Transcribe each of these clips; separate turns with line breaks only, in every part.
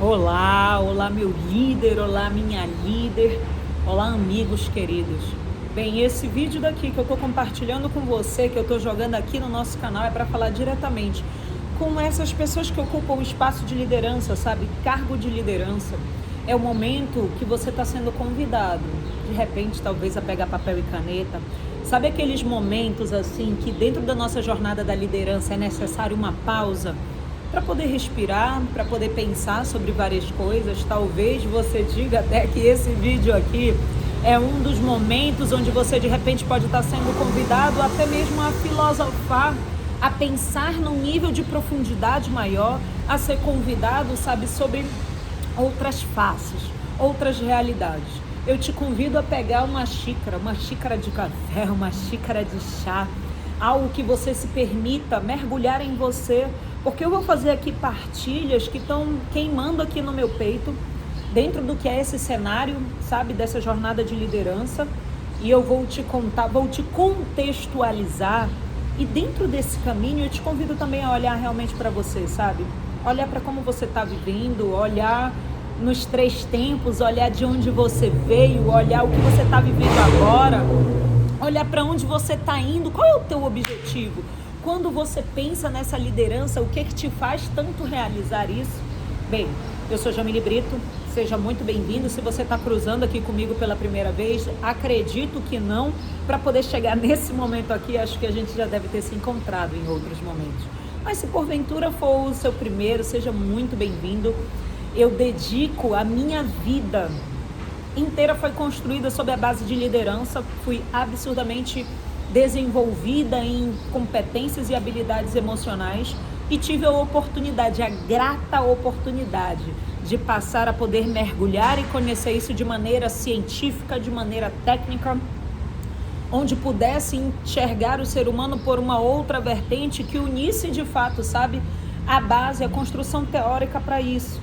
Olá, olá meu líder, olá minha líder, olá amigos queridos. Bem, esse vídeo daqui que eu estou compartilhando com você, que eu estou jogando aqui no nosso canal, é para falar diretamente com essas pessoas que ocupam o espaço de liderança, sabe? Cargo de liderança. É o momento que você está sendo convidado, de repente, talvez a pegar papel e caneta. Sabe aqueles momentos assim que dentro da nossa jornada da liderança é necessário uma pausa? Para poder respirar, para poder pensar sobre várias coisas. Talvez você diga até que esse vídeo aqui é um dos momentos onde você de repente pode estar sendo convidado até mesmo a filosofar, a pensar num nível de profundidade maior, a ser convidado, sabe, sobre outras faces, outras realidades. Eu te convido a pegar uma xícara de café, uma xícara de chá, algo que você se permita mergulhar em você, porque eu vou fazer aqui partilhas que estão queimando aqui no meu peito, dentro do que é esse cenário, sabe, dessa jornada de liderança, e eu vou te contar, vou te contextualizar, e dentro desse caminho eu te convido também a olhar realmente para você, sabe, olhar para como você está vivendo, olhar nos 3 tempos, olhar de onde você veio, olhar o que você está vivendo agora, olhar para onde você está indo, qual é o teu objetivo? Quando você pensa nessa liderança, o que te faz tanto realizar isso? Bem, eu sou Jamile Brito, seja muito bem-vindo. Se você está cruzando aqui comigo pela primeira vez, acredito que não. Para poder chegar nesse momento aqui, acho que a gente já deve ter se encontrado em outros momentos. Mas se porventura for o seu primeiro, seja muito bem-vindo. Eu dedico a minha vida inteira, foi construída sob a base de liderança, fui absurdamente desenvolvida em competências e habilidades emocionais e tive a oportunidade, a grata oportunidade de passar a poder mergulhar e conhecer isso de maneira científica, de maneira técnica, onde pudesse enxergar o ser humano por uma outra vertente que unisse de fato, sabe, a base, a construção teórica para isso.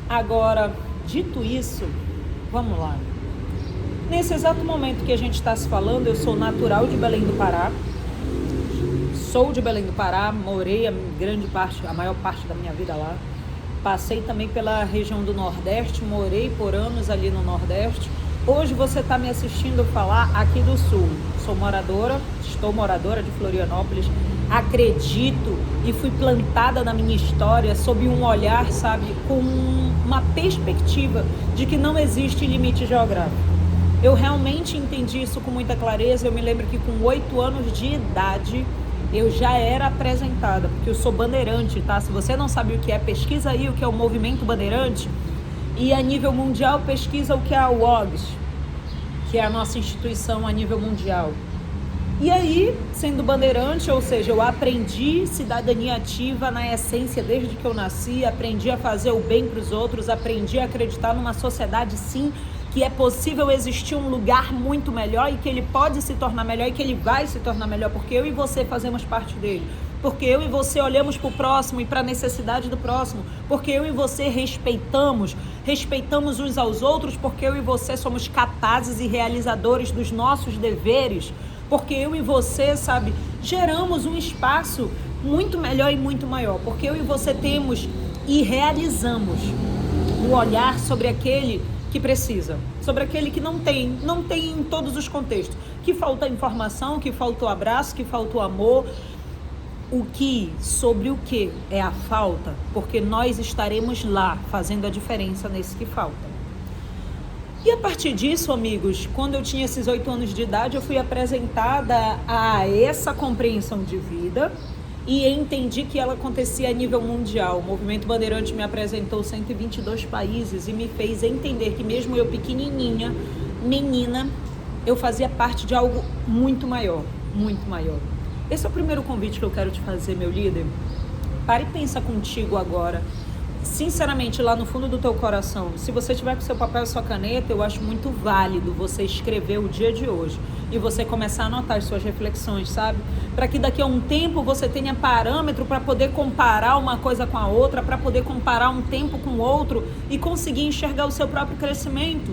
Agora, dito isso, vamos lá. Nesse exato momento que a gente está se falando, eu sou natural de Belém do Pará. Sou de Belém do Pará, morei a maior parte da minha vida lá. Passei também pela região do Nordeste, morei por anos ali no Nordeste. Hoje você está me assistindo falar aqui do Sul. Estou moradora de Florianópolis. Acredito e fui plantada na minha história sob um olhar, sabe, com uma perspectiva de que não existe limite geográfico. Eu realmente entendi isso com muita clareza. Eu me lembro que com 8 anos de idade eu já era apresentada, porque eu sou bandeirante, tá? Se você não sabe o que é, pesquisa aí o que é o movimento bandeirante, e a nível mundial pesquisa o que é a WOGS, que é a nossa instituição a nível mundial. E aí, sendo bandeirante, ou seja, eu aprendi cidadania ativa na essência desde que eu nasci, aprendi a fazer o bem para os outros, aprendi a acreditar numa sociedade, sim, que é possível existir um lugar muito melhor e que ele pode se tornar melhor e que ele vai se tornar melhor, porque eu e você fazemos parte dele. Porque eu e você olhamos para o próximo e para a necessidade do próximo, porque eu e você respeitamos uns aos outros, porque eu e você somos capazes e realizadores dos nossos deveres, porque eu e você, sabe, geramos um espaço muito melhor e muito maior, porque eu e você temos e realizamos o olhar sobre aquele que precisa, sobre aquele que não tem em todos os contextos, que falta informação, que falta o abraço, que falta o amor. Sobre o que é a falta, porque nós estaremos lá fazendo a diferença nesse que falta. E a partir disso, amigos, quando eu tinha esses 8 anos de idade, eu fui apresentada a essa compreensão de vida e entendi que ela acontecia a nível mundial. O Movimento Bandeirante me apresentou 122 países e me fez entender que mesmo eu pequenininha, menina, eu fazia parte de algo muito maior, muito maior. Esse é o primeiro convite que eu quero te fazer, meu líder. Pare e pensa contigo agora. Sinceramente, lá no fundo do teu coração, se você tiver com seu papel e sua caneta, eu acho muito válido você escrever o dia de hoje e você começar a anotar as suas reflexões, sabe? Para que daqui a um tempo você tenha parâmetro para poder comparar uma coisa com a outra, para poder comparar um tempo com o outro e conseguir enxergar o seu próprio crescimento.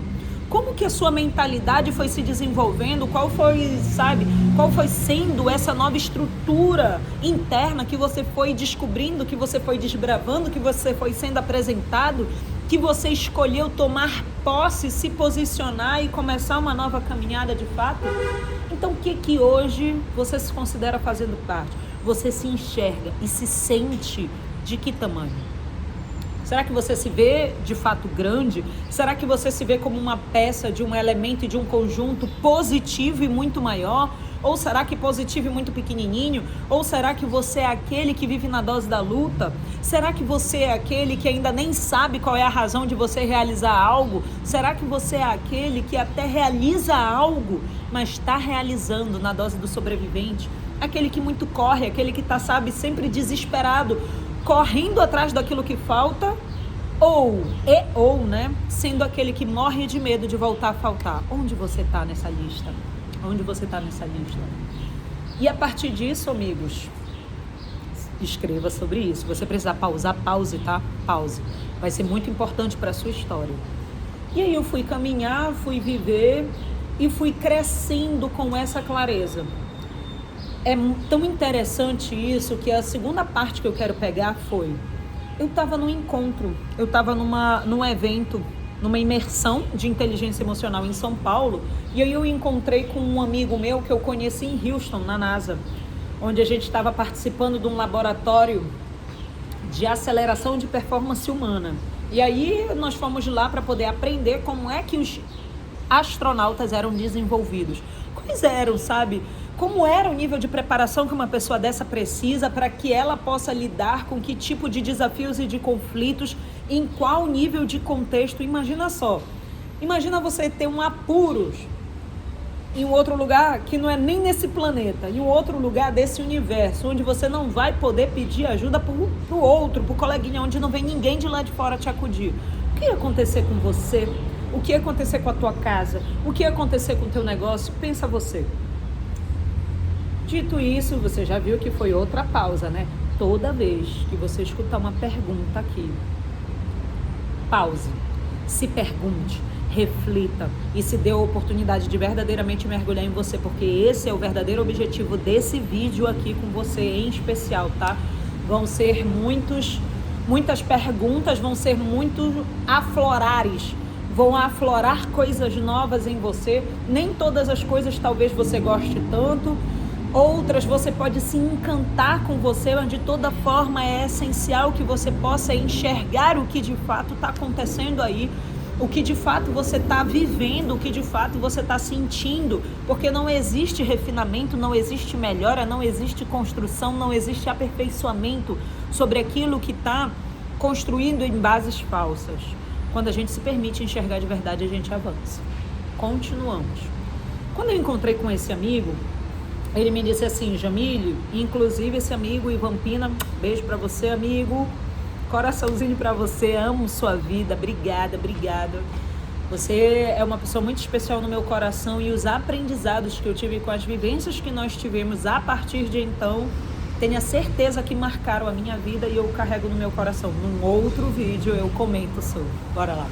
Como que a sua mentalidade foi se desenvolvendo? Qual foi sendo essa nova estrutura interna que você foi descobrindo, que você foi desbravando, que você foi sendo apresentado, que você escolheu tomar posse, se posicionar e começar uma nova caminhada de fato? Então o que hoje você se considera fazendo parte? Você se enxerga e se sente de que tamanho? Será que você se vê de fato grande? Será que você se vê como uma peça de um elemento e de um conjunto positivo e muito maior? Ou será que positivo e muito pequenininho? Ou será que você é aquele que vive na dose da luta? Será que você é aquele que ainda nem sabe qual é a razão de você realizar algo? Será que você é aquele que até realiza algo, mas está realizando na dose do sobrevivente? Aquele que muito corre, aquele que está, sabe, sempre desesperado, correndo atrás daquilo que falta? Ou, né, sendo aquele que morre de medo de voltar a faltar? Onde você está nessa lista? Onde você está nessa lista? E a partir disso, amigos, escreva sobre isso. Se você precisar pausar, pause, tá? Pause. Vai ser muito importante para a sua história. E aí eu fui caminhar, fui viver e fui crescendo com essa clareza. É tão interessante isso que a segunda parte que eu quero pegar foi... Eu estava num encontro, eu estava num evento, numa imersão de inteligência emocional em São Paulo, e aí eu encontrei com um amigo meu que eu conheci em Houston, na NASA, onde a gente estava participando de um laboratório de aceleração de performance humana. E aí nós fomos lá para poder aprender como é que os astronautas eram desenvolvidos. Quais eram, sabe? Como era o nível de preparação que uma pessoa dessa precisa para que ela possa lidar com que tipo de desafios e de conflitos, em qual nível de contexto? Imagina só, imagina você ter um apuros em um outro lugar que não é nem nesse planeta, em um outro lugar desse universo, onde você não vai poder pedir ajuda pro outro, pro coleguinha, onde não vem ninguém de lá de fora te acudir. O que ia acontecer com você? O que ia acontecer com a tua casa? O que ia acontecer com o teu negócio? Pensa você. Dito isso, você já viu que foi outra pausa, né? Toda vez que você escutar uma pergunta aqui, pause, se pergunte, reflita e se dê a oportunidade de verdadeiramente mergulhar em você, porque esse é o verdadeiro objetivo desse vídeo aqui com você em especial, tá? Vão ser muitas perguntas, vão ser muito aflorares, vão aflorar coisas novas em você. Nem todas as coisas talvez você goste tanto, outras você pode se encantar com você, mas de toda forma é essencial que você possa enxergar o que de fato está acontecendo aí, o que de fato você está vivendo, o que de fato você está sentindo, porque não existe refinamento, não existe melhora, não existe construção, não existe aperfeiçoamento sobre aquilo que está construído em bases falsas. Quando a gente se permite enxergar de verdade, a gente avança. Continuamos. Quando eu encontrei com esse amigo, ele me disse assim: Jamile, inclusive esse amigo Ivan Pina, beijo pra você, amigo, coraçãozinho pra você, amo sua vida, obrigada. Você é uma pessoa muito especial no meu coração, e os aprendizados que eu tive com as vivências que nós tivemos a partir de então, tenha certeza que marcaram a minha vida e eu carrego no meu coração. Num outro vídeo eu comento sobre. Bora lá.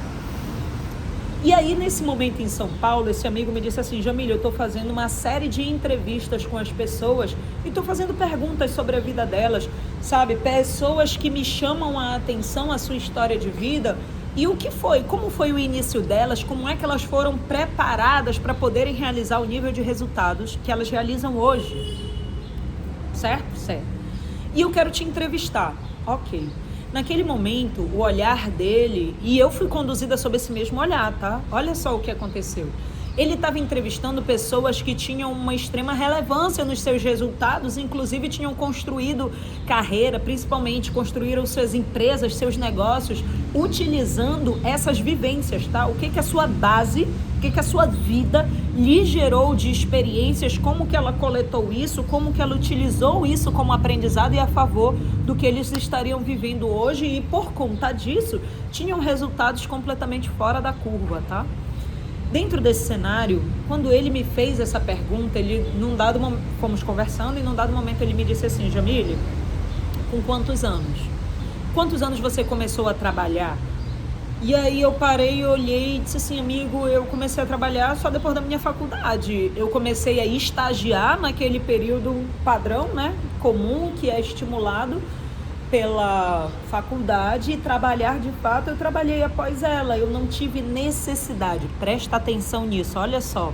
E aí, nesse momento em São Paulo, esse amigo me disse assim: Jamile, eu estou fazendo uma série de entrevistas com as pessoas e estou fazendo perguntas sobre a vida delas, sabe? Pessoas que me chamam a atenção, a sua história de vida e o que foi, como foi o início delas, como é que elas foram preparadas para poderem realizar o nível de resultados que elas realizam hoje. Certo? Certo. E eu quero te entrevistar. Ok. Naquele momento, o olhar dele, e eu fui conduzida sob esse mesmo olhar, tá? Olha só o que aconteceu. Ele estava entrevistando pessoas que tinham uma extrema relevância nos seus resultados, inclusive tinham construído carreira, principalmente construíram suas empresas, seus negócios, utilizando essas vivências, tá? O que a sua base, o que a sua vida lhe gerou de experiências, como que ela coletou isso, como que ela utilizou isso como aprendizado e a favor do que eles estariam vivendo hoje, e por conta disso, tinham resultados completamente fora da curva, tá? Dentro desse cenário, quando ele me fez essa pergunta, fomos conversando e num dado momento ele me disse assim: Jamile, com quantos anos? Quantos anos você começou a trabalhar? E aí eu parei, olhei e disse assim: amigo, eu comecei a trabalhar só depois da minha faculdade. Eu comecei a estagiar naquele período padrão, né, comum, que é estimulado. pela faculdade e trabalhar de fato, eu trabalhei após ela. Eu não tive necessidade. Presta atenção nisso, olha só.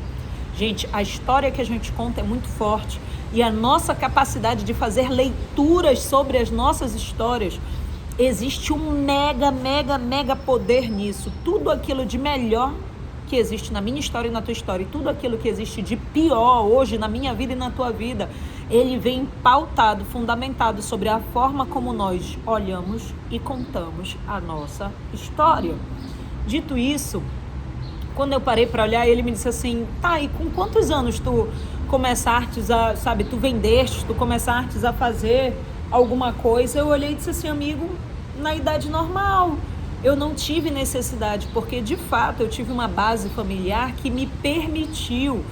Gente, a história que a gente conta é muito forte e a nossa capacidade de fazer leituras sobre as nossas histórias, existe um mega poder nisso. Tudo aquilo de melhor que existe na minha história e na tua história, e tudo aquilo que existe de pior hoje na minha vida e na tua vida, ele vem pautado, fundamentado sobre a forma como nós olhamos e contamos a nossa história. Dito isso, quando eu parei para olhar, ele me disse assim: tá, e com quantos anos tu começaste a, sabe, tu vendeste, tu começaste a fazer alguma coisa? Eu olhei e disse assim: amigo, na idade normal. Eu não tive necessidade, porque de fato eu tive uma base familiar que me permitiu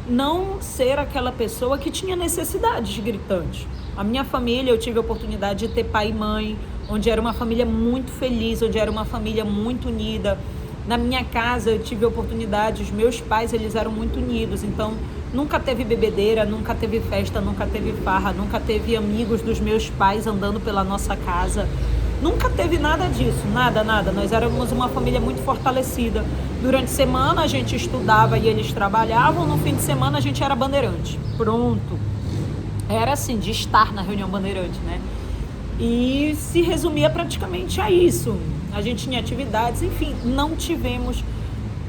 não ser aquela pessoa que tinha necessidades gritantes. A minha família, eu tive a oportunidade de ter pai e mãe, onde era uma família muito feliz, onde era uma família muito unida. Na minha casa eu tive a oportunidade, os meus pais, eles eram muito unidos, então nunca teve bebedeira, nunca teve festa, nunca teve farra, nunca teve amigos dos meus pais andando pela nossa casa. Nunca teve nada disso, nada. Nós éramos uma família muito fortalecida. Durante a semana a gente estudava e eles trabalhavam, no fim de semana a gente era bandeirante. Pronto. Era assim, de estar na reunião bandeirante, né? E se resumia praticamente a isso. A gente tinha atividades, enfim, não tivemos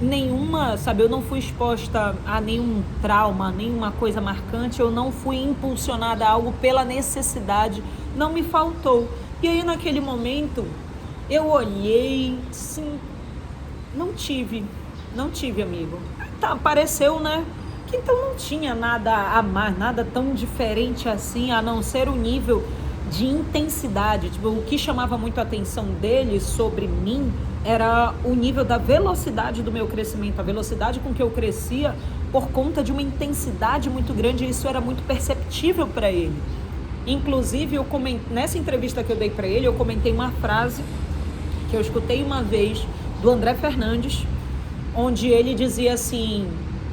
nenhuma, sabe, eu não fui exposta a nenhum trauma, nenhuma coisa marcante, eu não fui impulsionada a algo pela necessidade, não me faltou. E aí naquele momento eu olhei, sim, não tive amigo. Tá, apareceu, né? Que então não tinha nada a mais, nada tão diferente assim, a não ser o nível de intensidade. Tipo, o que chamava muito a atenção dele sobre mim era o nível da velocidade do meu crescimento, a velocidade com que eu crescia por conta de uma intensidade muito grande, e isso era muito perceptível para ele. Inclusive, nessa entrevista que eu dei para ele, eu comentei uma frase que eu escutei uma vez do André Fernandes, onde ele dizia assim,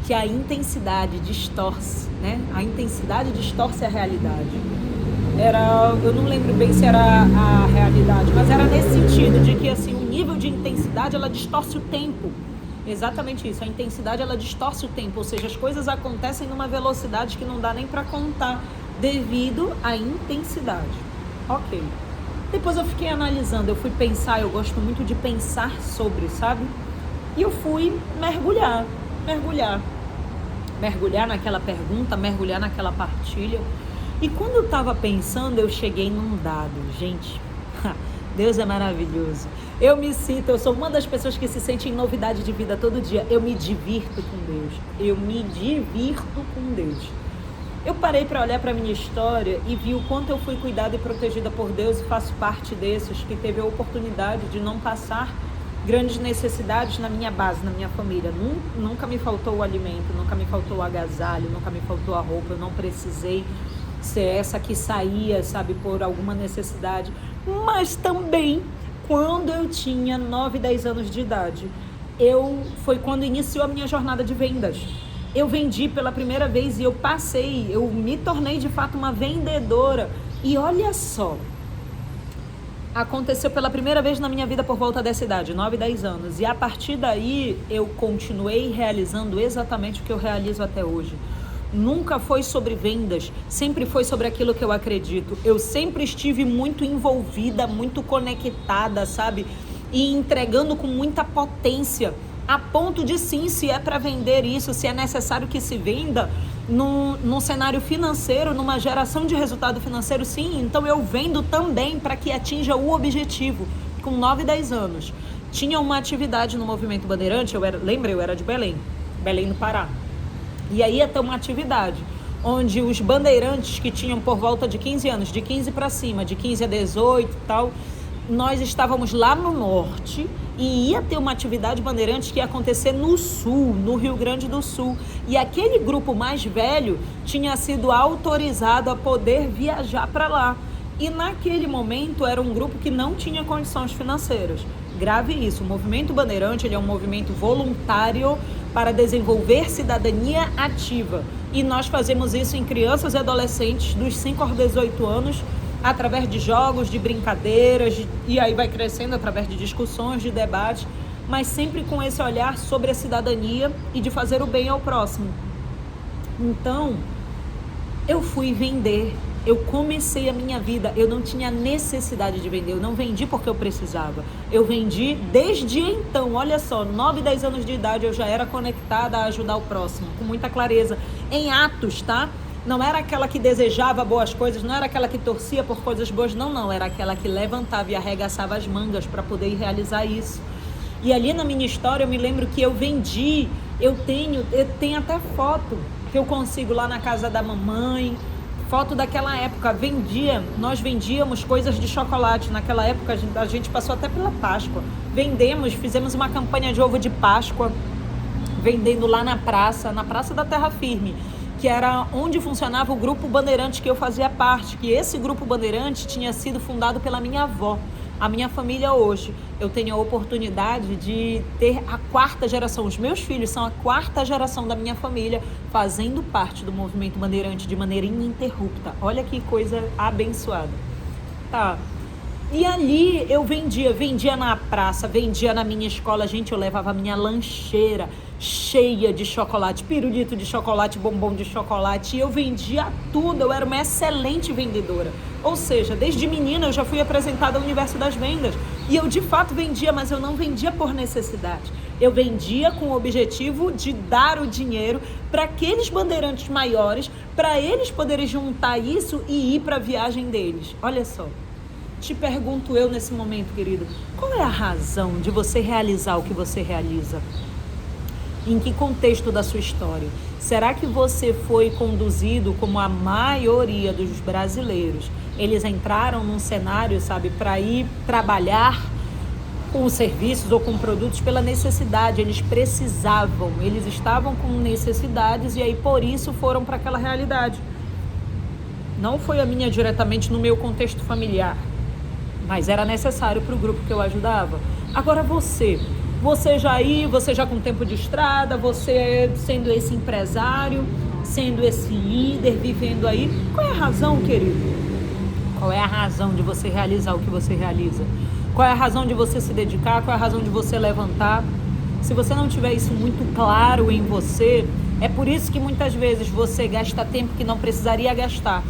que a intensidade distorce, né? A intensidade distorce a realidade. Eu não lembro bem se era a realidade, mas era nesse sentido, de que assim, o nível de intensidade, ela distorce o tempo. Exatamente isso, a intensidade, ela distorce o tempo, ou seja, as coisas acontecem numa velocidade que não dá nem para contar, devido à intensidade. Ok. Depois eu fiquei analisando, eu fui pensar, eu gosto muito de pensar sobre, sabe? E eu fui mergulhar naquela pergunta, mergulhar naquela partilha. E quando eu estava pensando, eu cheguei num dado. Gente, Deus é maravilhoso. Eu sou uma das pessoas que se sente em novidade de vida todo dia. Eu me divirto com Deus. Eu parei para olhar para a minha história e vi o quanto eu fui cuidada e protegida por Deus, e faço parte desses que teve a oportunidade de não passar grandes necessidades na minha base, na minha família. Nunca me faltou o alimento, nunca me faltou o agasalho, nunca me faltou a roupa. Eu não precisei ser essa que saía, sabe, por alguma necessidade. Mas também, quando eu tinha 9, 10 anos de idade, foi quando iniciou a minha jornada de vendas. Eu vendi pela primeira vez e eu me tornei de fato uma vendedora. E olha só, aconteceu pela primeira vez na minha vida por volta dessa idade, 9, 10 anos. E a partir daí eu continuei realizando exatamente o que eu realizo até hoje. Nunca foi sobre vendas, sempre foi sobre aquilo que eu acredito. Eu sempre estive muito envolvida, muito conectada, sabe? E entregando com muita potência. A ponto de sim, se é para vender isso, se é necessário que se venda num cenário financeiro, numa geração de resultado financeiro, sim. Então eu vendo também para que atinja o objetivo. Com 9, 10 anos. Tinha uma atividade no Movimento Bandeirante, eu era de Belém no Pará. E aí ia ter uma atividade onde os bandeirantes que tinham por volta de 15 anos, de 15 para cima, de 15 a 18 e tal, nós estávamos lá no norte e ia ter uma atividade bandeirante que ia acontecer no sul, no Rio Grande do Sul. E aquele grupo mais velho tinha sido autorizado a poder viajar para lá. E naquele momento era um grupo que não tinha condições financeiras. Grave isso, o Movimento Bandeirante, ele é um movimento voluntário para desenvolver cidadania ativa. E nós fazemos isso em crianças e adolescentes dos 5 aos 18 anos, através de jogos, de brincadeiras, e aí vai crescendo através de discussões, de debates, mas sempre com esse olhar sobre a cidadania e de fazer o bem ao próximo. Então, eu fui vender, eu comecei a minha vida, eu não tinha necessidade de vender, eu não vendi porque eu precisava, eu vendi desde então, olha só, 9, 10 anos de idade eu já era conectada a ajudar o próximo, com muita clareza, em atos, tá? Não era aquela que desejava boas coisas, não era aquela que torcia por coisas boas, não, era aquela que levantava e arregaçava as mangas para poder realizar isso. E ali na minha história eu me lembro que eu vendi, eu tenho até foto que eu consigo lá na casa da mamãe, foto daquela época, nós vendíamos coisas de chocolate, naquela época a gente passou até pela Páscoa, fizemos uma campanha de ovo de Páscoa, vendendo lá na Praça da Terra Firme, que era onde funcionava o Grupo Bandeirante que eu fazia parte, que esse Grupo Bandeirante tinha sido fundado pela minha avó. A minha família hoje, eu tenho a oportunidade de ter a 4ª geração, os meus filhos são a 4ª geração da minha família, fazendo parte do movimento bandeirante de maneira ininterrupta. Olha que coisa abençoada. Tá. E ali eu vendia na praça, vendia na minha escola, gente, eu levava a minha lancheira cheia de chocolate, pirulito de chocolate, bombom de chocolate, e eu vendia tudo, eu era uma excelente vendedora. Ou seja, desde menina eu já fui apresentada ao universo das vendas, e eu de fato vendia, mas eu não vendia por necessidade. Eu vendia com o objetivo de dar o dinheiro para aqueles bandeirantes maiores, para eles poderem juntar isso e ir para a viagem deles. Olha só. Te pergunto eu nesse momento, querido, qual é a razão de você realizar o que você realiza? Em que contexto da sua história? Será que você foi conduzido como a maioria dos brasileiros? Eles entraram num cenário, sabe, para ir trabalhar com serviços ou com produtos pela necessidade. Eles precisavam, eles estavam com necessidades e aí por isso foram para aquela realidade. Não foi a minha diretamente no meu contexto familiar, mas era necessário para o grupo que eu ajudava. Agora você já com tempo de estrada, você sendo esse empresário, sendo esse líder, vivendo aí, qual é a razão, querido? Qual é a razão de você realizar o que você realiza? Qual é a razão de você se dedicar? Qual é a razão de você levantar? Se você não tiver isso muito claro em você, é por isso que muitas vezes você gasta tempo que não precisaria gastar.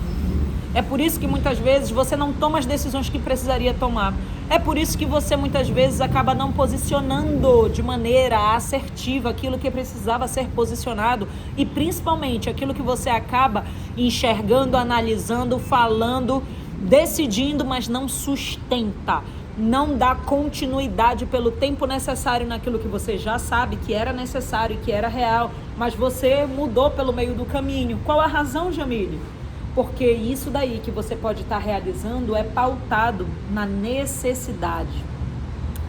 É por isso que muitas vezes você não toma as decisões que precisaria tomar. É por isso que você muitas vezes acaba não posicionando de maneira assertiva aquilo que precisava ser posicionado e principalmente aquilo que você acaba enxergando, analisando, falando, decidindo, mas não sustenta. Não dá continuidade pelo tempo necessário naquilo que você já sabe que era necessário, que era real, mas você mudou pelo meio do caminho. Qual a razão, Jamile? Porque isso daí que você pode estar realizando é pautado na necessidade.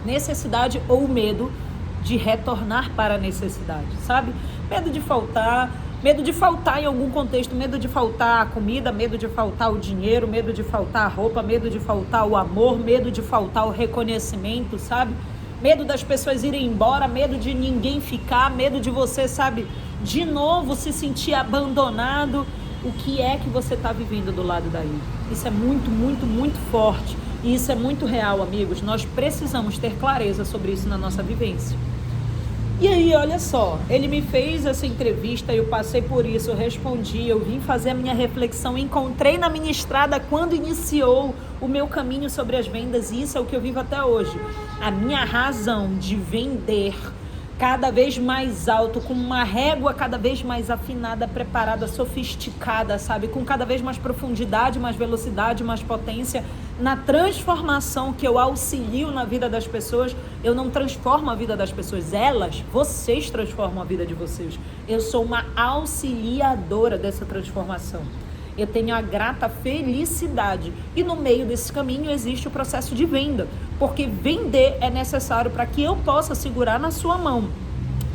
Necessidade ou medo de retornar para a necessidade, sabe? Medo de faltar em algum contexto, medo de faltar a comida, medo de faltar o dinheiro, medo de faltar a roupa, medo de faltar o amor, medo de faltar o reconhecimento, sabe? Medo das pessoas irem embora, medo de ninguém ficar, medo de você, sabe, de novo se sentir abandonado. O que é que você está vivendo do lado daí? Isso é muito, muito, muito forte. E isso é muito real, amigos. Nós precisamos ter clareza sobre isso na nossa vivência. E aí, olha só, ele me fez essa entrevista, eu passei por isso, eu respondi, eu vim fazer a minha reflexão, encontrei na minha estrada quando iniciou o meu caminho sobre as vendas, e isso é o que eu vivo até hoje. A minha razão de vender cada vez mais alto, com uma régua cada vez mais afinada, preparada, sofisticada, sabe? Com cada vez mais profundidade, mais velocidade, mais potência, na transformação que eu auxilio na vida das pessoas. Eu não transformo a vida das pessoas, vocês transformam a vida de vocês. Eu sou uma auxiliadora dessa transformação. Eu tenho a grata felicidade e no meio desse caminho existe o processo de venda, porque vender é necessário para que eu possa segurar na sua mão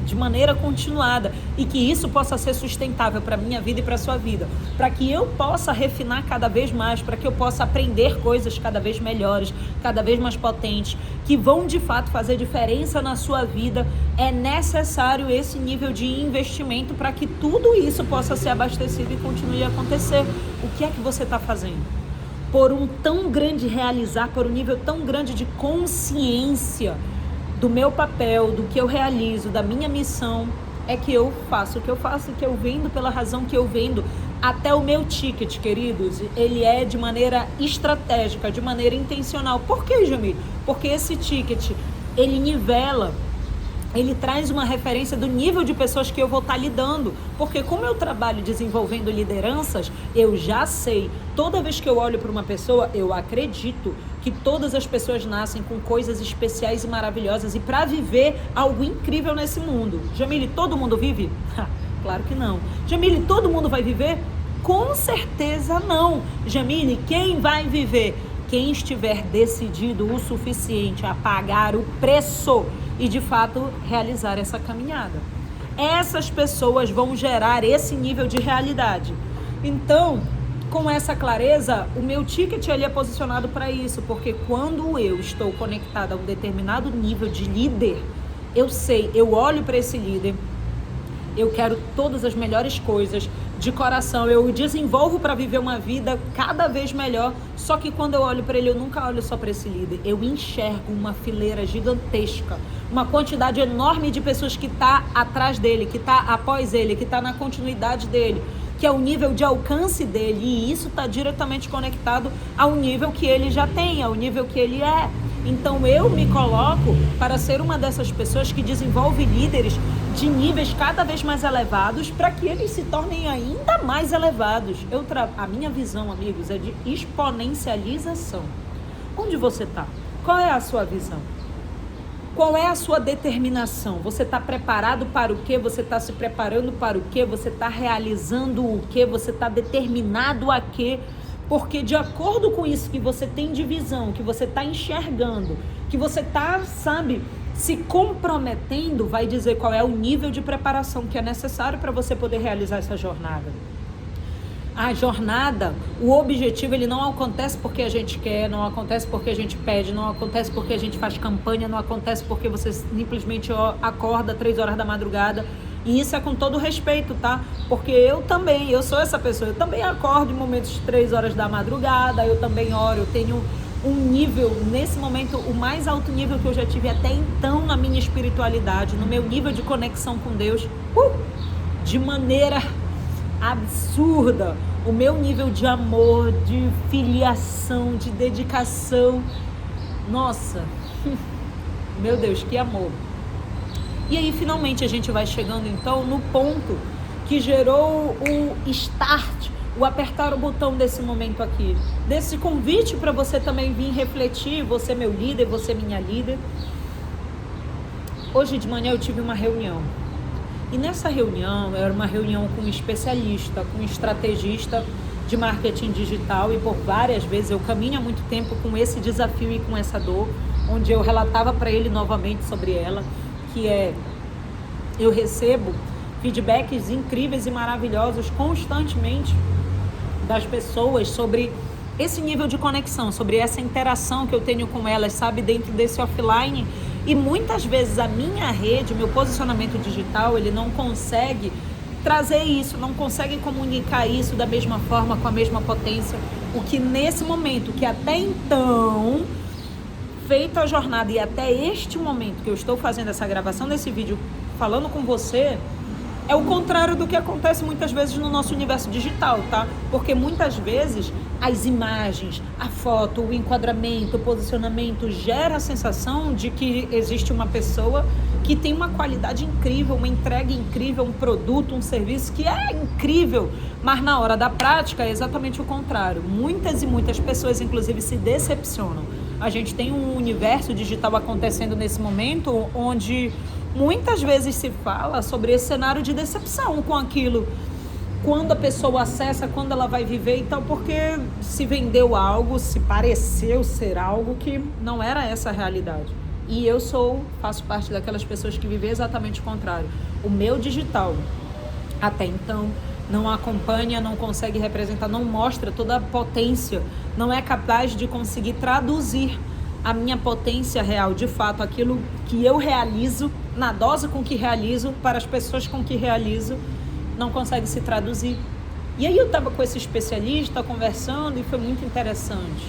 de maneira continuada e que isso possa ser sustentável para a minha vida e para a sua vida, para que eu possa refinar cada vez mais, para que eu possa aprender coisas cada vez melhores, cada vez mais potentes, que vão de fato fazer diferença na sua vida. É necessário esse nível de investimento para que tudo isso possa ser abastecido e continue a acontecer. O que é que você está fazendo? por um tão grande realizar, por um nível tão grande de consciência do meu papel, do que eu realizo, da minha missão, é que eu faço o que eu faço, que eu vendo pela razão que eu vendo. Até o meu ticket, queridos, ele é de maneira estratégica, de maneira intencional. Por que, Jamile? Porque esse ticket, ele nivela, ele traz uma referência do nível de pessoas que eu vou estar lidando. Porque como eu trabalho desenvolvendo lideranças, eu já sei, toda vez que eu olho para uma pessoa, eu acredito que todas as pessoas nascem com coisas especiais e maravilhosas e para viver algo incrível nesse mundo. Jamile, todo mundo vive? Claro que não. Jamile, todo mundo vai viver? Com certeza não. Jamile, quem vai viver? Quem estiver decidido o suficiente a pagar o preço e de fato realizar essa caminhada. Essas pessoas vão gerar esse nível de realidade. Então, com essa clareza, o meu ticket ele é posicionado para isso, porque quando eu estou conectada a um determinado nível de líder, eu sei, eu olho para esse líder, eu quero todas as melhores coisas de coração, eu desenvolvo para viver uma vida cada vez melhor, só que quando eu olho para ele, eu nunca olho só para esse líder, eu enxergo uma fileira gigantesca, uma quantidade enorme de pessoas que está atrás dele, que está após ele, que está na continuidade dele, que é o nível de alcance dele, e isso está diretamente conectado ao nível que ele já tem, ao nível que ele é. Então eu me coloco para ser uma dessas pessoas que desenvolve líderes de níveis cada vez mais elevados para que eles se tornem ainda mais elevados. A minha visão, amigos, é de exponencialização. Onde você está? Qual é a sua visão? Qual é a sua determinação? Você está preparado para o quê? Você está se preparando para o quê? Você está realizando o quê? Você está determinado a quê? Porque de acordo com isso que você tem de visão, que você está enxergando, que você está, se comprometendo, vai dizer qual é o nível de preparação que é necessário para você poder realizar essa jornada. A jornada, o objetivo, ele não acontece porque a gente quer, não acontece porque a gente pede, não acontece porque a gente faz campanha, não acontece porque você simplesmente acorda 3 horas da madrugada. E isso é com todo respeito, tá? Porque eu sou essa pessoa, eu também acordo em momentos de 3 horas da madrugada, eu também oro, eu tenho um nível, nesse momento, o mais alto nível que eu já tive até então na minha espiritualidade, no meu nível de conexão com Deus, de maneira absurda. O meu nível de amor, de filiação, de dedicação, nossa, meu Deus, que amor. E aí finalmente a gente vai chegando então no ponto que gerou o start, o apertar o botão desse momento aqui, desse convite para você também vir refletir, você meu líder, você minha líder. Hoje de manhã eu tive uma reunião. E nessa reunião, era uma reunião com um especialista, com um estrategista de marketing digital, e por várias vezes eu caminho há muito tempo com esse desafio e com essa dor, onde eu relatava para ele novamente sobre ela, que é, eu recebo feedbacks incríveis e maravilhosos constantemente das pessoas sobre esse nível de conexão, sobre essa interação que eu tenho com elas, dentro desse offline. E muitas vezes a minha rede, o meu posicionamento digital, ele não consegue trazer isso, não consegue comunicar isso da mesma forma, com a mesma potência. O que nesse momento, que até então, feita a jornada e até este momento que eu estou fazendo essa gravação desse vídeo, falando com você, é o contrário do que acontece muitas vezes no nosso universo digital, tá? Porque muitas vezes as imagens, a foto, o enquadramento, o posicionamento gera a sensação de que existe uma pessoa que tem uma qualidade incrível, uma entrega incrível, um produto, um serviço que é incrível, mas na hora da prática é exatamente o contrário. Muitas e muitas pessoas, inclusive, se decepcionam. A gente tem um universo digital acontecendo nesse momento onde muitas vezes se fala sobre esse cenário de decepção com aquilo. Quando a pessoa acessa, quando ela vai viver e tal, porque se vendeu algo, se pareceu ser algo que não era essa a realidade. E eu faço parte daquelas pessoas que vivem exatamente o contrário. O meu digital, até então, não acompanha, não consegue representar, não mostra toda a potência, não é capaz de conseguir traduzir a minha potência real, de fato, aquilo que eu realizo, na dose com que realizo, para as pessoas com que realizo, não consegue se traduzir. E aí eu estava com esse especialista conversando e foi muito interessante,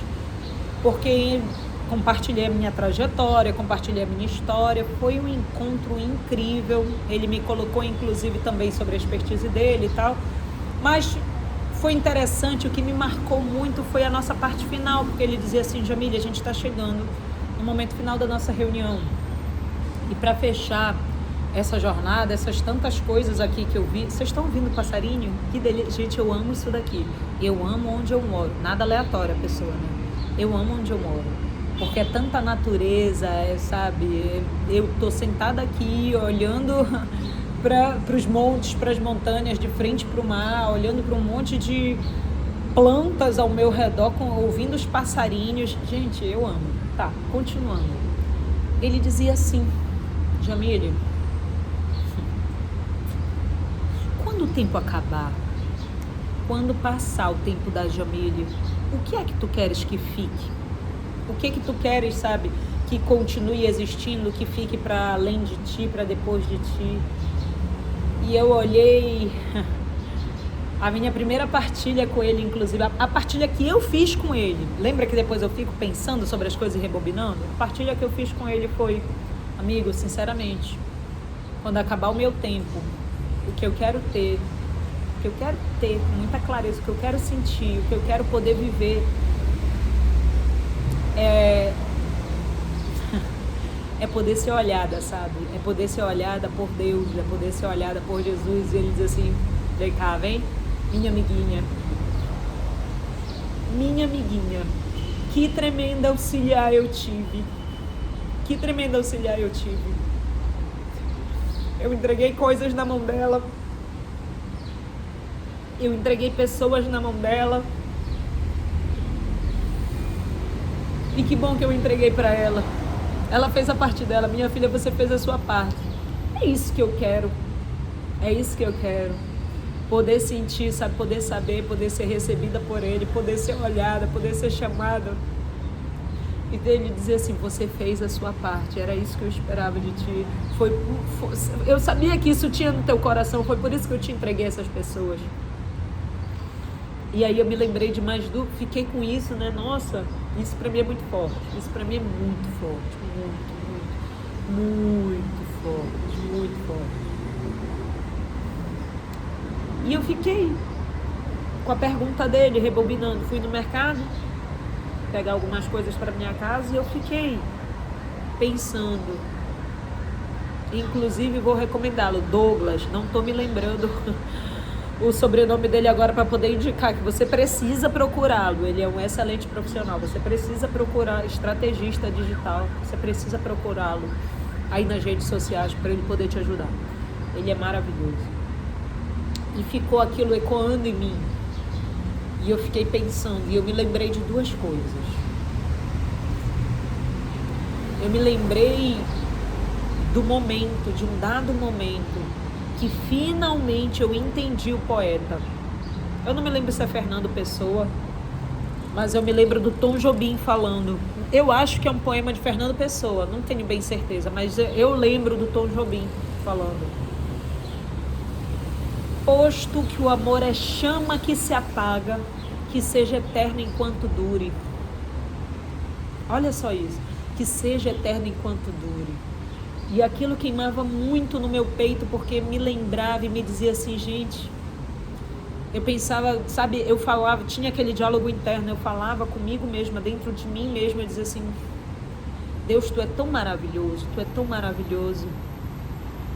porque compartilhei a minha trajetória, compartilhei a minha história, foi um encontro incrível, ele me colocou inclusive também sobre a expertise dele e tal, mas foi interessante, o que me marcou muito foi a nossa parte final, porque ele dizia assim: Jamília, a gente está chegando no momento final da nossa reunião, e para fechar essa jornada, essas tantas coisas aqui que eu vi, vocês estão ouvindo o passarinho? Que delícia, gente, eu amo isso daqui, eu amo onde eu moro, nada aleatório a pessoa, né? Eu amo onde eu moro, porque é tanta natureza, sabe? Eu tô sentada aqui olhando para os montes, para as montanhas, de frente para o mar, olhando para um monte de plantas ao meu redor, ouvindo os passarinhos. Gente, eu amo. Tá, continuando. Ele dizia assim: Jamília, quando o tempo acabar, quando passar o tempo da Jamília, o que é que tu queres que fique? O que é que tu queres, sabe, que continue existindo, que fique para além de ti, para depois de ti? E eu olhei a minha primeira partilha com ele, inclusive, a partilha que eu fiz com ele. Lembra que depois eu fico pensando sobre as coisas e rebobinando? A partilha que eu fiz com ele foi: amigo, sinceramente, quando acabar o meu tempo, o que eu quero ter, com muita clareza, o que eu quero sentir, o que eu quero poder viver é poder ser olhada, sabe? É poder ser olhada por Deus, é poder ser olhada por Jesus. E ele diz assim: vem cá, vem, minha amiguinha, que tremenda auxiliar eu tive, eu entreguei coisas na mão dela, eu entreguei pessoas na mão dela, e que bom que eu entreguei para ela. Ela fez a parte dela. Minha filha, você fez a sua parte. É isso que eu quero. Poder sentir, sabe? Poder saber, poder ser recebida por ele, poder ser olhada, poder ser chamada. E dele dizer assim: você fez a sua parte. Era isso que eu esperava de ti. Eu sabia que isso tinha no teu coração. Foi por isso que eu te entreguei essas pessoas. E aí eu me lembrei de mais do... Fiquei com isso, né? Nossa, isso pra mim é muito forte. Isso pra mim é muito forte. Muito forte. E eu fiquei com a pergunta dele, rebobinando. Fui no mercado pegar algumas coisas para minha casa e eu fiquei pensando. Inclusive vou recomendá-lo, Douglas. Não tô me lembrando o sobrenome dele agora para poder indicar que você precisa procurá-lo. Ele é um excelente profissional. Você precisa procurar, estrategista digital. Você precisa procurá-lo aí nas redes sociais para ele poder te ajudar. Ele é maravilhoso. E ficou aquilo ecoando em mim. E eu fiquei pensando, e eu me lembrei de duas coisas. Eu me lembrei do momento, de um dado momento, que finalmente eu entendi o poeta. Eu não me lembro se é Fernando Pessoa, mas eu me lembro do Tom Jobim falando. Eu acho que é um poema de Fernando Pessoa, não tenho bem certeza, mas eu lembro do Tom Jobim falando: posto que o amor é chama que se apaga, que seja eterno enquanto dure. Olha só isso, que seja eterno enquanto dure. E aquilo queimava muito no meu peito, porque me lembrava e me dizia assim: gente, eu pensava, sabe, eu falava, tinha aquele diálogo interno, eu falava comigo mesma, dentro de mim mesma, eu dizia assim: Deus, tu é tão maravilhoso,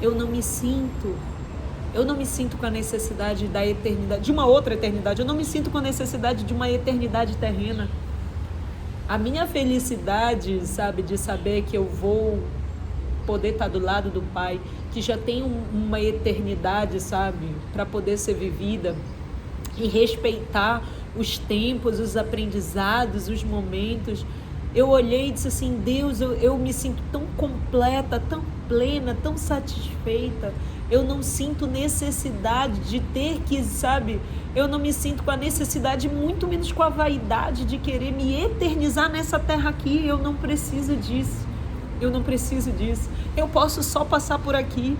eu não me sinto com a necessidade da eternidade, de uma outra eternidade, eu não me sinto com a necessidade de uma eternidade terrena. A minha felicidade, sabe, de saber que eu vou poder estar do lado do Pai, que já tem uma eternidade, sabe, para poder ser vivida, e respeitar os tempos, os aprendizados, os momentos. Eu olhei e disse assim: Deus, eu me sinto tão completa, tão plena, tão satisfeita. Eu não sinto necessidade de ter que, sabe, eu não me sinto com a necessidade, muito menos com a vaidade de querer me eternizar nessa terra aqui. Eu não preciso disso. Eu posso só passar por aqui.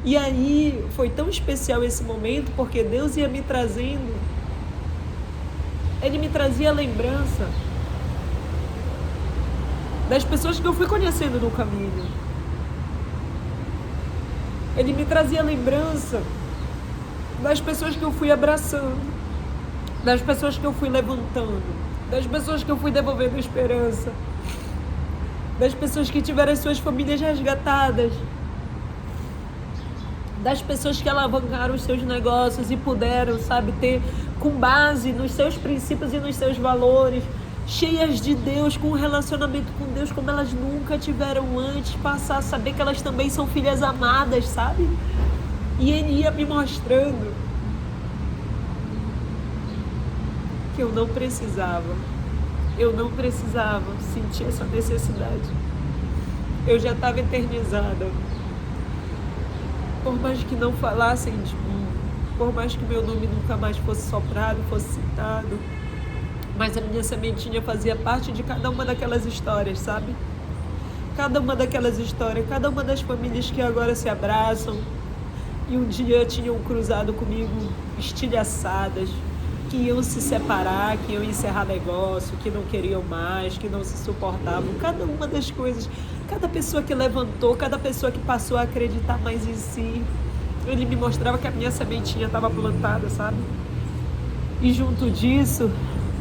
E aí foi tão especial esse momento, porque Deus ia me trazendo, Ele me trazia lembrança das pessoas que eu fui conhecendo no caminho. Ele me trazia lembrança das pessoas que eu fui abraçando, das pessoas que eu fui levantando, das pessoas que eu fui devolvendo esperança, das pessoas que tiveram as suas famílias resgatadas, das pessoas que alavancaram os seus negócios e puderam, sabe, ter com base nos seus princípios e nos seus valores, cheias de Deus, com um relacionamento com Deus como elas nunca tiveram antes, passar a saber que elas também são filhas amadas, sabe? E Ele ia me mostrando que eu não precisava sentir essa necessidade. Eu já estava eternizada. Por mais que não falassem de mim, por mais que meu nome nunca mais fosse soprado, fosse citado, mas a minha sementinha fazia parte de cada uma daquelas histórias, sabe? Cada uma daquelas histórias, cada uma das famílias que agora se abraçam e um dia tinham cruzado comigo estilhaçadas, que iam se separar, que iam encerrar negócio, que não queriam mais, que não se suportavam. Cada uma das coisas, cada pessoa que levantou, cada pessoa que passou a acreditar mais em si, Ele me mostrava que a minha sementinha estava plantada, sabe? E junto disso,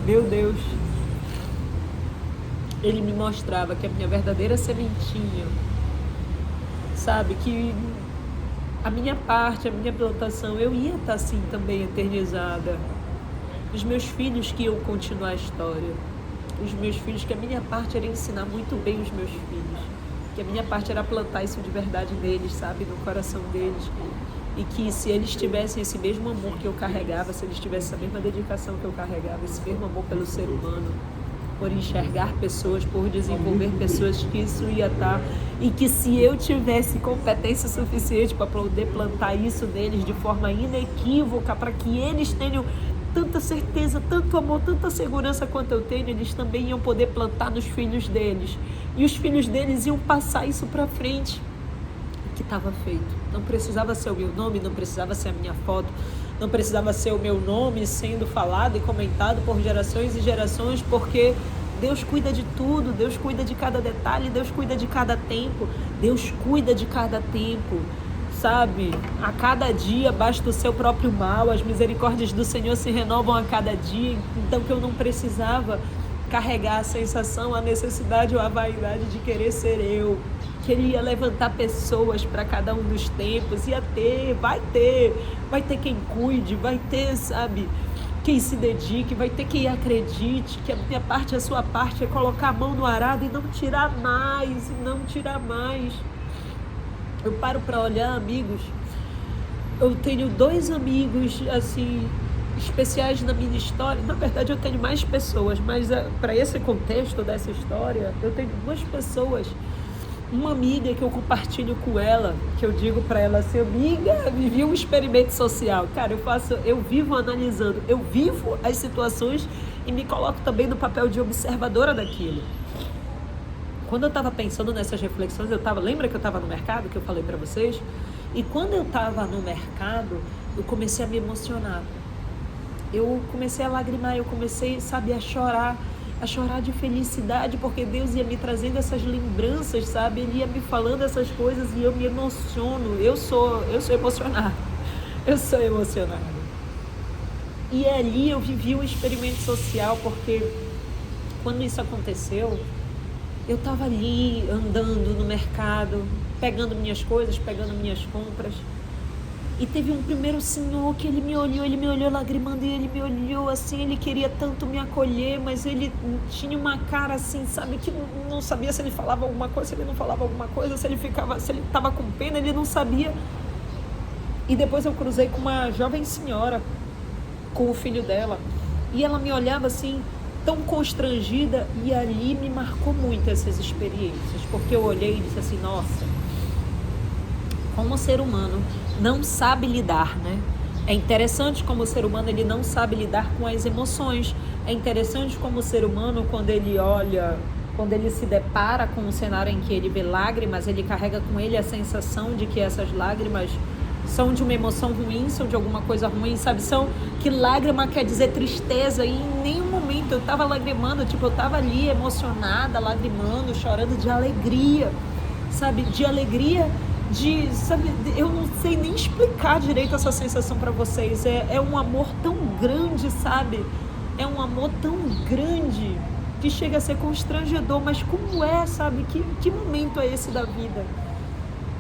meu Deus, Ele me mostrava que a minha verdadeira sementinha, sabe, que a minha parte, a minha plantação, eu ia estar assim também eternizada. Os meus filhos que iam continuar a história. Os meus filhos, que a minha parte era ensinar muito bem os meus filhos. Que a minha parte era plantar isso de verdade neles, sabe, no coração deles. E que se eles tivessem esse mesmo amor que eu carregava, se eles tivessem essa mesma dedicação que eu carregava, esse mesmo amor pelo ser humano, por enxergar pessoas, por desenvolver pessoas, que isso ia estar. E que se eu tivesse competência suficiente para poder plantar isso neles de forma inequívoca, para que eles tenham tanta certeza, tanto amor, tanta segurança quanto eu tenho, eles também iam poder plantar nos filhos deles. E os filhos deles iam passar isso para frente. Que estava feito. Não precisava ser o meu nome, não precisava ser a minha foto, não precisava ser o meu nome sendo falado e comentado por gerações e gerações, porque Deus cuida de tudo, Deus cuida de cada detalhe, Deus cuida de cada tempo, Deus cuida de cada tempo, sabe? A cada dia basta o seu próprio mal, as misericórdias do Senhor se renovam a cada dia, então que eu não precisava carregar a sensação, a necessidade ou a vaidade de querer ser eu, que Ele ia levantar pessoas para cada um dos tempos, vai ter quem cuide, vai ter, sabe, quem se dedique, vai ter quem acredite, que a minha parte, a sua parte é colocar a mão no arado e não tirar mais, Eu paro para olhar, amigos, eu tenho 2 amigos, assim, especiais na minha história. Na verdade, eu tenho mais pessoas, mas para esse contexto dessa história, eu tenho 2 pessoas. Uma amiga que eu compartilho com ela, que eu digo para ela assim, amiga, vivi um experimento social. Cara, eu vivo analisando, eu vivo as situações e me coloco também no papel de observadora daquilo. Quando eu estava pensando nessas reflexões, lembra que eu estava no mercado, que eu falei para vocês? E quando eu estava no mercado, eu comecei a me emocionar. Eu comecei a lagrimar, eu comecei, sabe, a chorar de felicidade, porque Deus ia me trazendo essas lembranças, sabe? Ele ia me falando essas coisas e eu me emociono. Eu sou emocionada. E ali eu vivi um experimento social, porque quando isso aconteceu, eu estava ali andando no mercado, pegando minhas coisas, pegando minhas compras. E teve um primeiro senhor que ele me olhou lagrimando, e ele me olhou assim, ele queria tanto me acolher, mas ele tinha uma cara assim, sabe, que não sabia se ele falava alguma coisa, se ele não falava alguma coisa, se ele estava com pena, ele não sabia. E depois eu cruzei com uma jovem senhora, com o filho dela, e ela me olhava assim, tão constrangida, e ali me marcou muito essas experiências, porque eu olhei e disse assim, nossa, como o ser humano não sabe lidar, né? É interessante como o ser humano ele não sabe lidar com as emoções. É interessante como o ser humano, quando ele olha quando ele se depara com um cenário em que ele vê lágrimas, ele carrega com ele a sensação de que essas lágrimas são de uma emoção ruim, são de alguma coisa ruim, sabe? São que lágrima quer dizer tristeza, e em nenhum momento eu tava lagrimando, tipo, eu tava ali emocionada, lagrimando, chorando de alegria, sabe? De alegria, sabe? Eu não sei nem explicar direito essa sensação para vocês. É um amor tão grande, sabe? É um amor tão grande que chega a ser constrangedor, mas como é, sabe? Que momento é esse da vida?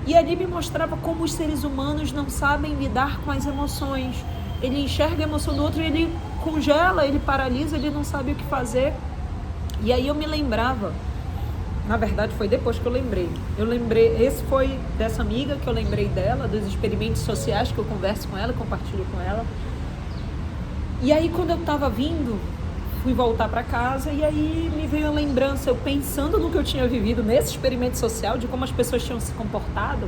E ali me mostrava como os seres humanos não sabem lidar com as emoções. Ele enxerga a emoção do outro e ele congela, ele paralisa, ele não sabe o que fazer. E aí eu me lembrava, na verdade foi depois que eu lembrei, esse foi dessa amiga que eu lembrei dela, dos experimentos sociais que eu converso com ela, compartilho com ela. E aí quando eu estava vindo, fui voltar para casa e aí me veio a lembrança, eu pensando no que eu tinha vivido nesse experimento social, de como as pessoas tinham se comportado,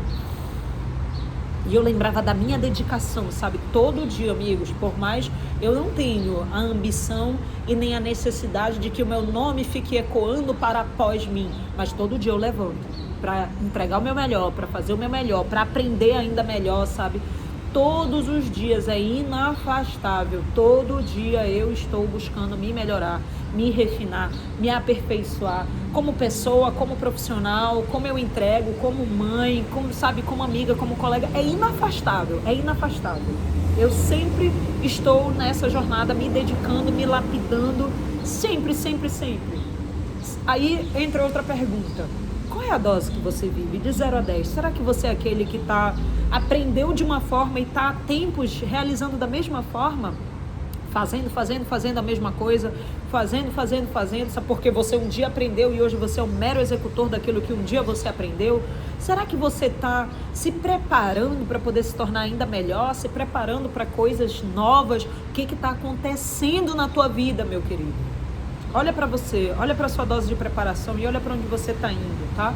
e eu lembrava da minha dedicação, sabe? Todo dia, amigos, por mais eu não tenho a ambição e nem a necessidade de que o meu nome fique ecoando para após mim, mas todo dia eu levanto para entregar o meu melhor, para fazer o meu melhor, para aprender ainda melhor, sabe? Todos os dias, é inafastável, todo dia eu estou buscando me melhorar, me refinar, me aperfeiçoar, como pessoa, como profissional, como eu entrego, como mãe, como amiga, como colega, é inafastável. Eu sempre estou nessa jornada, me dedicando, me lapidando, sempre. Aí entra outra pergunta. Qual é a dose que você vive de 0 a 10? Será que você é aquele que aprendeu de uma forma e está há tempos realizando da mesma forma? Fazendo a mesma coisa, fazendo, sabe? Porque você um dia aprendeu e hoje você é um mero executor daquilo que um dia você aprendeu? Será que você está se preparando para poder se tornar ainda melhor, se preparando para coisas novas? O que está acontecendo na tua vida, meu querido? Olha para você, olha para sua dose de preparação e olha para onde você está indo, tá?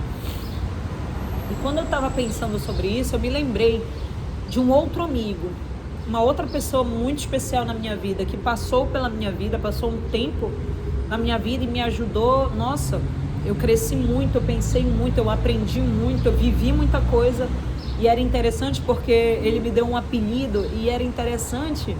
E quando eu estava pensando sobre isso, eu me lembrei de um outro amigo, uma outra pessoa muito especial na minha vida, que passou pela minha vida, passou um tempo na minha vida e me ajudou. Nossa, eu cresci muito, eu pensei muito, eu aprendi muito, eu vivi muita coisa. E era interessante porque ele me deu um apelido e era interessante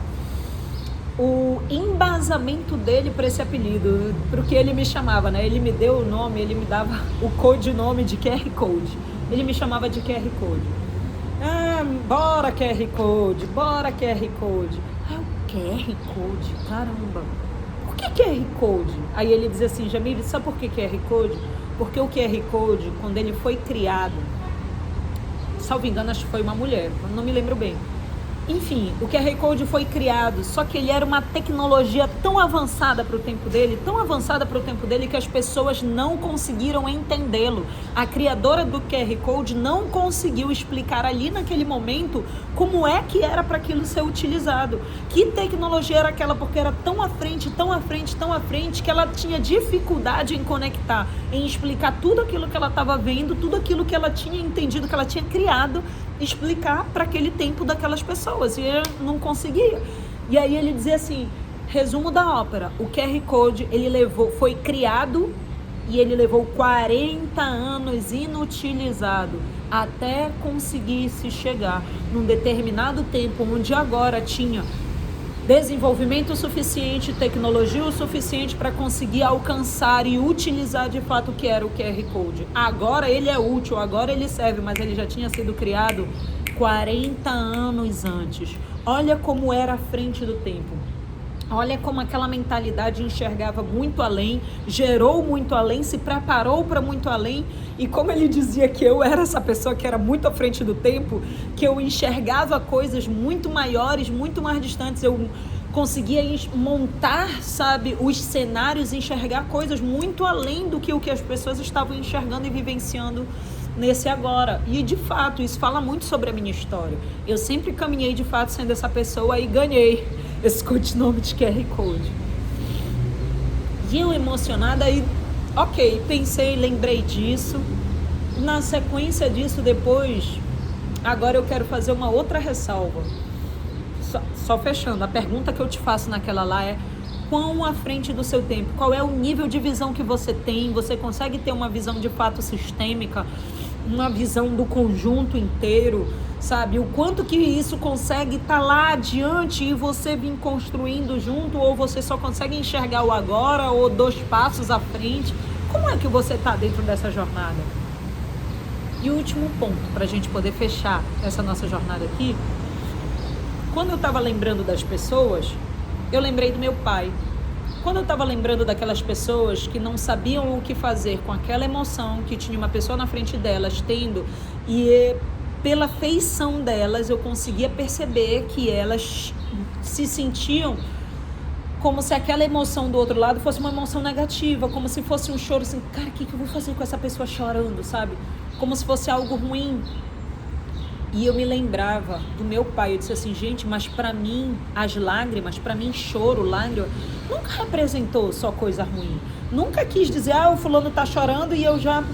o embasamento dele para esse apelido, porque ele me chamava, né? Ele me deu o nome, ele me dava o codinome de QR Code. Ele me chamava de QR Code. Bora QR Code. O QR Code, caramba. Por que QR Code? Aí ele dizia assim, Jamile, sabe por que QR Code? Porque o QR Code, quando ele foi criado, salvo engano, acho que foi uma mulher, não me lembro bem. Enfim, o QR Code foi criado, só que ele era uma tecnologia tão avançada para o tempo dele, que as pessoas não conseguiram entendê-lo. A criadora do QR Code não conseguiu explicar ali naquele momento como é que era para aquilo ser utilizado. Que tecnologia era aquela, porque era tão à frente, que ela tinha dificuldade em conectar, em explicar tudo aquilo que ela estava vendo, tudo aquilo que ela tinha entendido, que ela tinha criado, explicar para aquele tempo daquelas pessoas, e eu não conseguia. E aí ele dizia assim, resumo da ópera, o QR Code foi criado e ele levou 40 anos inutilizado até conseguir se chegar num determinado tempo onde agora tinha desenvolvimento suficiente, tecnologia o suficiente para conseguir alcançar e utilizar de fato o que era o QR Code. Agora ele é útil, agora ele serve, mas ele já tinha sido criado 40 anos antes. Olha como era à frente do tempo. Olha como aquela mentalidade enxergava muito além, gerou muito além, se preparou para muito além. E como ele dizia que eu era essa pessoa que era muito à frente do tempo, que eu enxergava coisas muito maiores, muito mais distantes, eu conseguia montar, sabe, os cenários, enxergar coisas muito além do que o que as pessoas estavam enxergando e vivenciando nesse agora. E de fato, isso fala muito sobre a minha história. Eu sempre caminhei de fato sendo essa pessoa e ganhei esse codinome de QR Code. E eu emocionada aí, ok, pensei, lembrei disso. Na sequência disso, depois, agora eu quero fazer uma outra ressalva. Só fechando, a pergunta que eu te faço naquela lá é: quão à frente do seu tempo, qual é o nível de visão que você tem, você consegue ter uma visão de fato sistêmica, uma visão do conjunto inteiro, sabe? O quanto que isso consegue estar lá adiante e você vir construindo junto, ou você só consegue enxergar o agora ou 2 passos à frente? Como é que você está dentro dessa jornada? E o último ponto, para a gente poder fechar essa nossa jornada aqui, quando eu estava lembrando das pessoas, eu lembrei do meu pai. Quando eu estava lembrando daquelas pessoas que não sabiam o que fazer com aquela emoção que tinha uma pessoa na frente delas tendo, e pela feição delas eu conseguia perceber que elas se sentiam como se aquela emoção do outro lado fosse uma emoção negativa, como se fosse um choro assim, cara, o que eu vou fazer com essa pessoa chorando, sabe? Como se fosse algo ruim. E eu me lembrava do meu pai, eu disse assim, gente, mas para mim, as lágrimas, para mim, choro, lágrima, nunca representou só coisa ruim. Nunca quis dizer, o fulano tá chorando e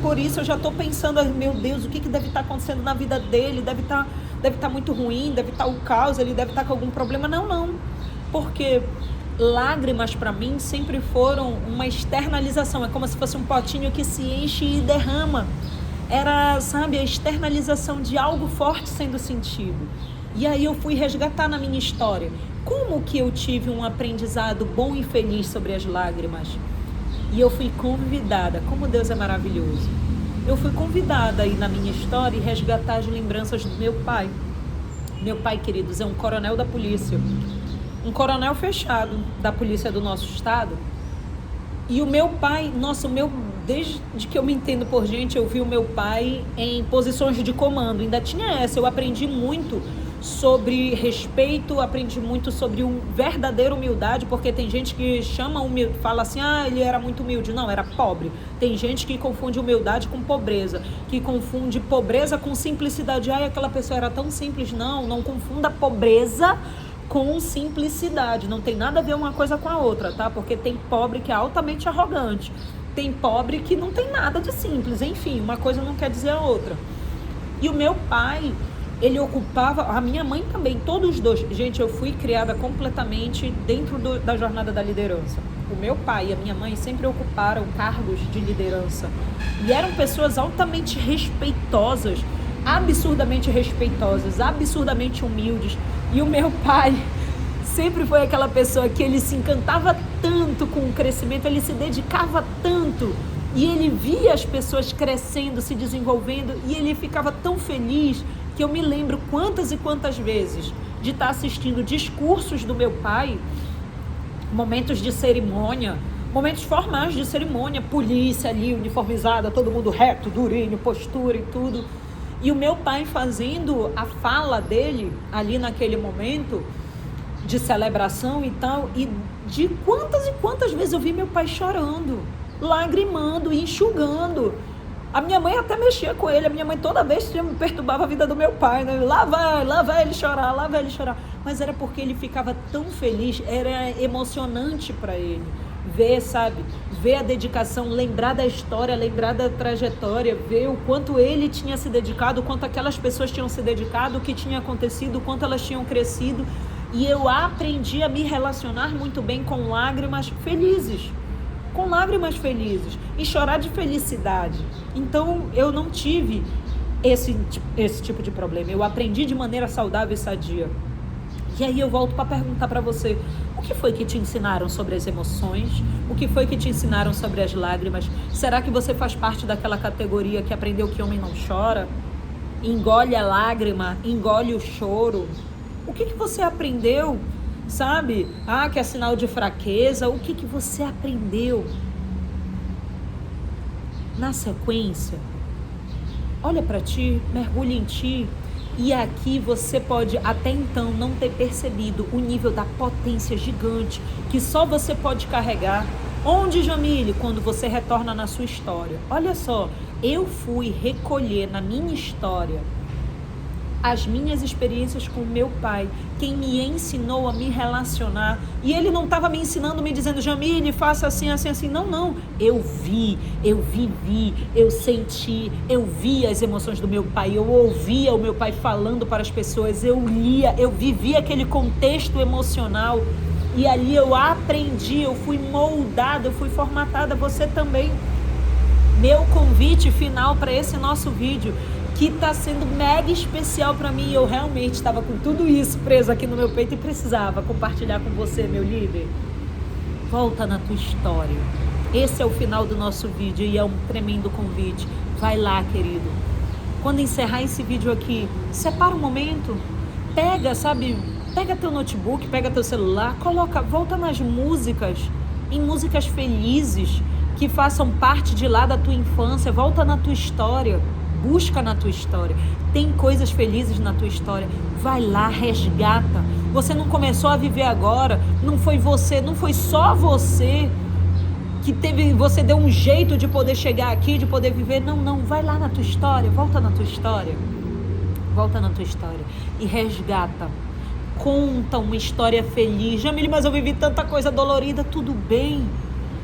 por isso eu já tô pensando, meu Deus, o que deve estar acontecendo na vida dele? Deve estar muito ruim, deve estar o caos, ele deve estar com algum problema. Não. Porque lágrimas para mim sempre foram uma externalização, é como se fosse um potinho que se enche e derrama. Era, sabe, a externalização de algo forte sendo sentido. E aí eu fui resgatar na minha história. Como que eu tive um aprendizado bom e feliz sobre as lágrimas? E eu fui convidada, como Deus é maravilhoso. Eu fui convidada aí na minha história e resgatar as lembranças do meu pai. Meu pai, queridos, é um coronel da polícia. Um coronel fechado da polícia do nosso estado. E o meu pai, desde que eu me entendo por gente, eu vi o meu pai em posições de comando. Ainda tinha essa, eu aprendi muito sobre respeito, aprendi muito sobre verdadeira humildade, porque tem gente que fala assim, ele era muito humilde. Não, era pobre. Tem gente que confunde humildade com pobreza, que confunde pobreza com simplicidade. Aquela pessoa era tão simples. Não confunda pobreza com simplicidade, não tem nada a ver uma coisa com a outra, tá? Porque tem pobre que é altamente arrogante, tem pobre que não tem nada de simples, enfim, uma coisa não quer dizer a outra. E o meu pai, ele ocupava, a minha mãe também, todos os dois, gente, eu fui criada completamente dentro da jornada da liderança. O meu pai e a minha mãe sempre ocuparam cargos de liderança e eram pessoas altamente respeitosas, absurdamente respeitosas, absurdamente humildes. E o meu pai sempre foi aquela pessoa que ele se encantava tanto com o crescimento, ele se dedicava tanto e ele via as pessoas crescendo, se desenvolvendo e ele ficava tão feliz que eu me lembro quantas e quantas vezes de estar assistindo discursos do meu pai, momentos de cerimônia, momentos formais de cerimônia, polícia ali uniformizada, todo mundo reto, durinho, postura e tudo. E o meu pai fazendo a fala dele ali naquele momento de celebração e tal, e de quantas e quantas vezes eu vi meu pai chorando, lagrimando, enxugando. A minha mãe até mexia com ele, a minha mãe toda vez perturbava a vida do meu pai, né? Lá vai ele chorar. Mas era porque ele ficava tão feliz, era emocionante para ele. Ver a dedicação, lembrar da história, lembrar da trajetória, ver o quanto ele tinha se dedicado, o quanto aquelas pessoas tinham se dedicado, o que tinha acontecido, o quanto elas tinham crescido. E eu aprendi a me relacionar muito bem com lágrimas felizes, e chorar de felicidade. Então eu não tive esse tipo de problema, eu aprendi de maneira saudável e sadia. E aí eu volto para perguntar para você, o que foi que te ensinaram sobre as emoções? O que foi que te ensinaram sobre as lágrimas? Será que você faz parte daquela categoria que aprendeu que homem não chora? Engole a lágrima, engole o choro? O que você aprendeu? Sabe? Que é sinal de fraqueza. O que você aprendeu? Na sequência, olha para ti, mergulha em ti. E aqui você pode até então não ter percebido o nível da potência gigante que só você pode carregar. Onde, Jamile? Quando você retorna na sua história. Olha só, eu fui recolher na minha história as minhas experiências com meu pai, quem me ensinou a me relacionar. E ele não estava me ensinando, me dizendo, Jamile, faça assim, assim, assim. Não. Eu vivi, eu senti, eu via as emoções do meu pai, eu ouvia o meu pai falando para as pessoas, eu lia, eu vivia aquele contexto emocional. E ali eu aprendi, eu fui moldada, eu fui formatada, você também. Meu convite final para esse nosso vídeo, que está sendo mega especial para mim, eu realmente estava com tudo isso preso aqui no meu peito e precisava compartilhar com você, meu líder. Volta na tua história. Esse é o final do nosso vídeo e é um tremendo convite. Vai lá, querido. Quando encerrar esse vídeo aqui, separa um momento, pega teu notebook, pega teu celular, volta nas músicas, em músicas felizes, que façam parte de lá da tua infância, volta na tua história, busca na tua história, tem coisas felizes na tua história, vai lá, resgata. Você não começou a viver agora, não foi só você você deu um jeito de poder chegar aqui, de poder viver, não, vai lá na tua história, volta na tua história e resgata. Conta uma história feliz. Jamile, mas eu vivi tanta coisa dolorida. Tudo bem,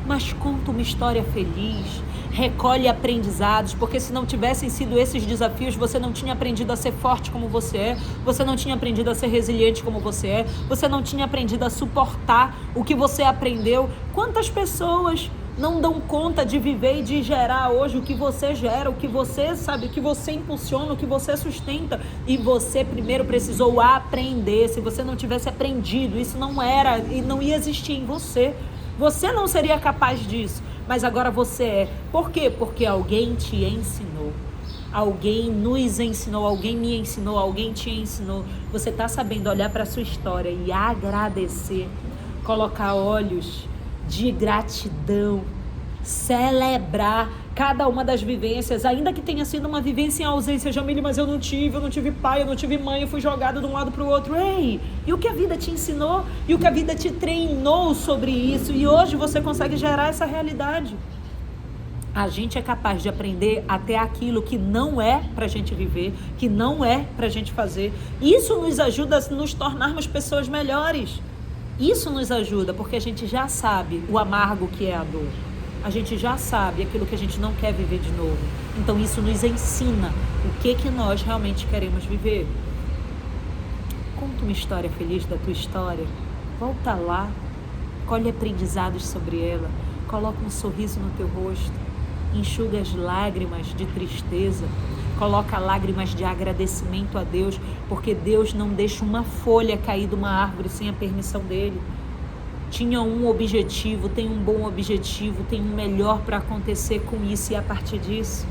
mas conta uma história feliz. Recolhe aprendizados, porque se não tivessem sido esses desafios, você não tinha aprendido a ser forte como você é, você não tinha aprendido a ser resiliente como você é, você não tinha aprendido a suportar o que você aprendeu. Quantas pessoas não dão conta de viver e de gerar hoje o que você gera, o que você sabe, o que você impulsiona, o que você sustenta, e você primeiro precisou aprender. Se você não tivesse aprendido, isso não era e não ia existir em você. Você não seria capaz disso, mas agora você é. Por quê? Porque alguém te ensinou. Alguém nos ensinou, alguém me ensinou, alguém te ensinou. Você está sabendo olhar para a sua história e agradecer, colocar olhos de gratidão, celebrar cada uma das vivências, ainda que tenha sido uma vivência em ausência. Jamile, mas eu não tive pai, eu não tive mãe, eu fui jogado de um lado para o outro. Ei, e o que a vida te ensinou? E o que a vida te treinou sobre isso? E hoje você consegue gerar essa realidade. A gente é capaz de aprender até aquilo que não é pra gente viver, que não é pra gente fazer. Isso nos ajuda a nos tornarmos pessoas melhores. Isso nos ajuda porque a gente já sabe o amargo que é a dor. A gente já sabe aquilo que a gente não quer viver de novo. Então isso nos ensina o que nós realmente queremos viver. Conta uma história feliz da tua história. Volta lá, colhe aprendizados sobre ela, coloca um sorriso no teu rosto, enxuga as lágrimas de tristeza, coloca lágrimas de agradecimento a Deus, porque Deus não deixa uma folha cair de uma árvore sem a permissão dele. Tinha um objetivo, tem um bom objetivo, tem um melhor para acontecer com isso, e a partir disso,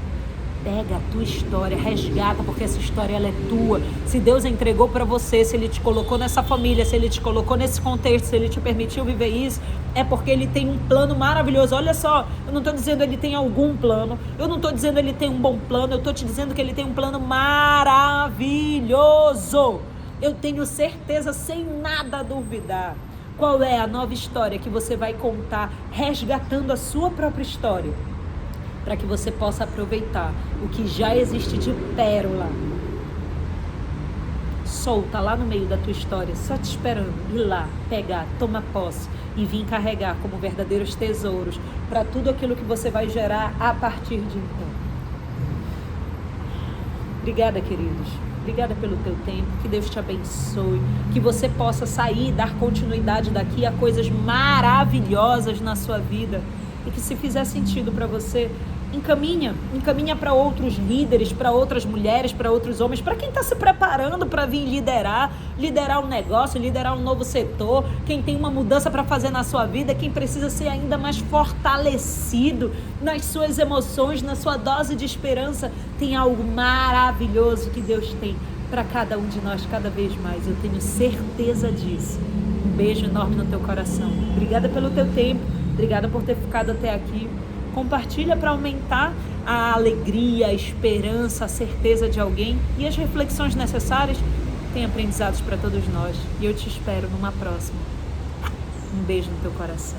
pega a tua história, resgata, porque essa história ela é tua. Se Deus entregou para você, se Ele te colocou nessa família, se Ele te colocou nesse contexto, se Ele te permitiu viver isso, é porque Ele tem um plano maravilhoso. Olha só, eu não estou dizendo Ele tem algum plano, eu não estou dizendo Ele tem um bom plano, eu estou te dizendo que Ele tem um plano maravilhoso. Eu tenho certeza, sem nada duvidar. Qual é a nova história que você vai contar, resgatando a sua própria história, para que você possa aproveitar o que já existe de pérola, solta lá no meio da tua história, só te esperando ir lá, pegar, tomar posse e vir carregar como verdadeiros tesouros para tudo aquilo que você vai gerar a partir de então. Obrigada, queridos. Obrigada pelo teu tempo, que Deus te abençoe, que você possa sair e dar continuidade daqui a coisas maravilhosas na sua vida, e que se fizer sentido para você, encaminha para outros líderes, para outras mulheres, para outros homens, para quem está se preparando para vir liderar um negócio, liderar um novo setor, quem tem uma mudança para fazer na sua vida, quem precisa ser ainda mais fortalecido nas suas emoções, na sua dose de esperança. Tem algo maravilhoso que Deus tem para cada um de nós cada vez mais, eu tenho certeza disso. Um beijo enorme no teu coração. Obrigada pelo teu tempo, obrigada por ter ficado até aqui. Compartilha para aumentar a alegria, a esperança, a certeza de alguém, e as reflexões necessárias. Tem aprendizados para todos nós, e eu te espero numa próxima. Um beijo no teu coração.